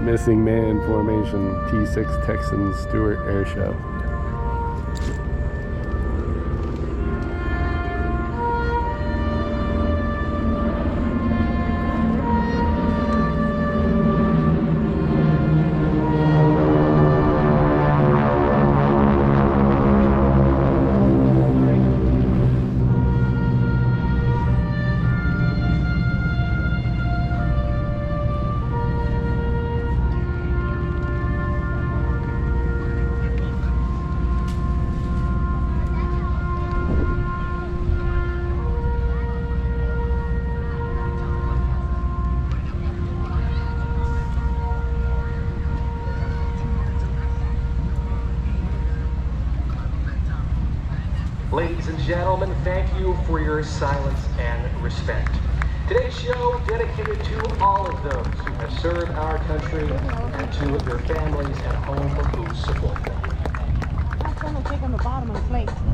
Missing man formation, T6 Texan Stuart Airshow. Ladies and gentlemen, thank you for your silence and respect. Today's show dedicated to all of those who have served our country and to their families at home who support them. I'm trying to take on the bottom of the plate.